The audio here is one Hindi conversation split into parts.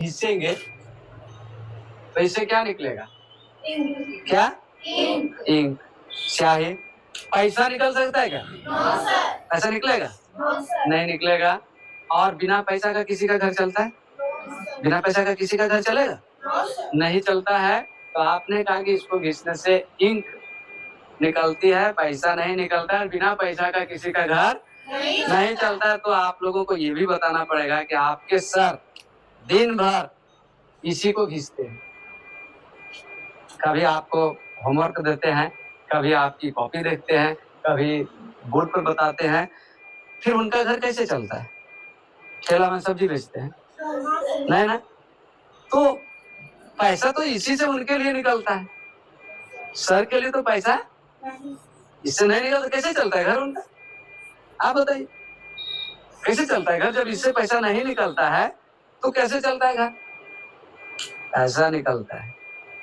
घिसेंगे तो इससे क्या निकलेगा? क्या? इंक। स्याही। पैसा निकल सकता है क्या? पैसा निकलेगा? नहीं निकलेगा। और बिना पैसा का किसी का घर चलता है? बिना पैसा का किसी का घर चलेगा? नहीं चलता है। तो आपने कहा कि इसको घिसने से इंक निकलती है, पैसा नहीं निकलता है, बिना पैसा का किसी का घर नहीं चलता है। तो आप लोगों को ये भी बताना पड़ेगा कि आपके सर दिन भर इसी को घिसते हैं। कभी आपको होमवर्क देते हैं, कभी आपकी कॉपी देखते हैं, कभी बोर्ड पर बताते हैं, फिर उनका घर कैसे चलता है? ठेला में सब्जी बेचते हैं, नहीं ना? तो पैसा तो इसी से उनके लिए निकलता है। सर के लिए तो पैसा इससे नहीं निकलता, कैसे चलता है घर उनका? आप बताइए, कैसे चलता है घर? जब इससे पैसा नहीं निकलता है तो कैसे चलता है घर? पैसा निकलता है।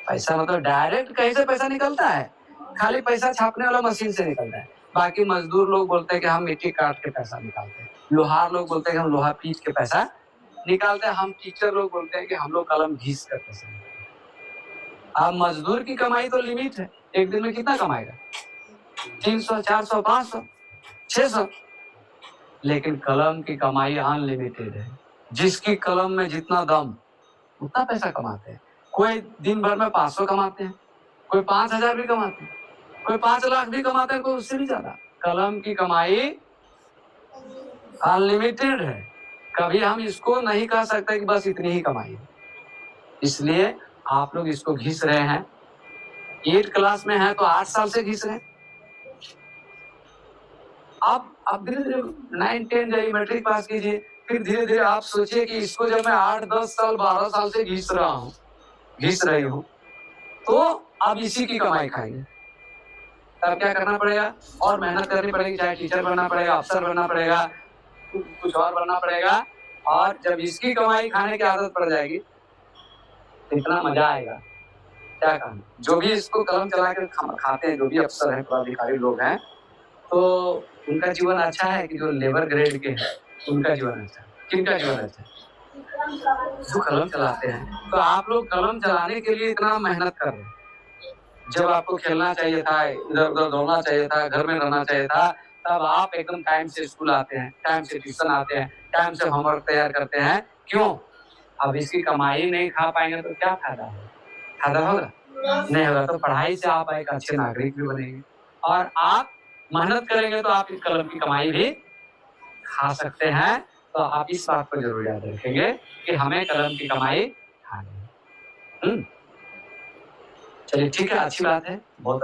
पैसा मतलब डायरेक्ट कहीं से पैसा निकलता है? खाली पैसा छापने वाला मशीन से निकलता है। बाकी मजदूर लोग बोलते हैं कि हम मिट्टी काट के पैसा निकालते हैं, लोहार लोग बोलते हैं कि हम लोहा पीट के पैसा निकालते हैं, हम टीचर लोग बोलते हैं कि हम लोग कलम घिस कर पैसा निकालते हैं। अब मजदूर की कमाई तो लिमिट है, एक दिन में कितना कमाएगा? 300, 400, 500, 600। लेकिन कलम की कमाई अनलिमिटेड है। जिसकी कलम में जितना दम उतना पैसा कमाते हैं। कोई दिन भर में 500 कमाते हैं, कोई 5000 भी कमाते हैं, कोई 5 लाख भी कमाते हैं, कोई उससे भी ज्यादा। कलम की कमाई अनलिमिटेड है। कभी हम इसको नहीं कह सकते कि बस इतनी ही कमाई है। इसलिए आप लोग इसको घिस रहे हैं। 8 क्लास में है तो 8 साल से घिस रहे हैं। आप धीरे धीरे 9, 10 जाइए, मैट्रिक पास कीजिए, फिर धीरे धीरे आप सोचिए कि इसको जब मैं 8, 10 साल, 12 साल से घिस रही हूँ, तो अब इसी की कमाई खाएंगे। तब क्या करना पड़ेगा? और मेहनत करनी पड़ेगी, चाहे टीचर बनना पड़ेगा, अफसर बनना पड़ेगा, कुछ और बनना पड़ेगा। और जब इसकी कमाई खाने की आदत पड़ जाएगी तो इतना मजा आएगा, क्या कहना। जो भी इसको कलम चला कर खाते हैं, जो भी अफसर हैं, पदाधिकारी लोग हैं, तो उनका जीवन अच्छा है कि जो लेबर ग्रेड के हैं उनका जीवन अच्छा है? किनका जीवन अच्छा है? जो कलम चलाते हैं। तो आप लोग कलम चलाने के लिए इतना मेहनत कर रहे हैं। जब आपको खेलना चाहिए था, इधर उधर दौड़ना चाहिए था, घर में रहना चाहिए था, तब आप एकदम टाइम से स्कूल आते हैं, टाइम से ट्यूशन आते हैं, टाइम से होमवर्क तैयार करते हैं। क्यों? अब इसकी कमाई नहीं खा पाएंगे तो क्या फायदा होगा? फायदा होगा? नहीं होगा। तो पढ़ाई से आप एक अच्छे नागरिक भी बनेंगे, और आप मेहनत करेंगे तो आप इस कलम की कमाई भी खा सकते हैं। तो आप इस बात को जरूर याद रखेंगे कि हमें कलम की कमाई खानी है। चलिए ठीक है, अच्छी बात है, बहुत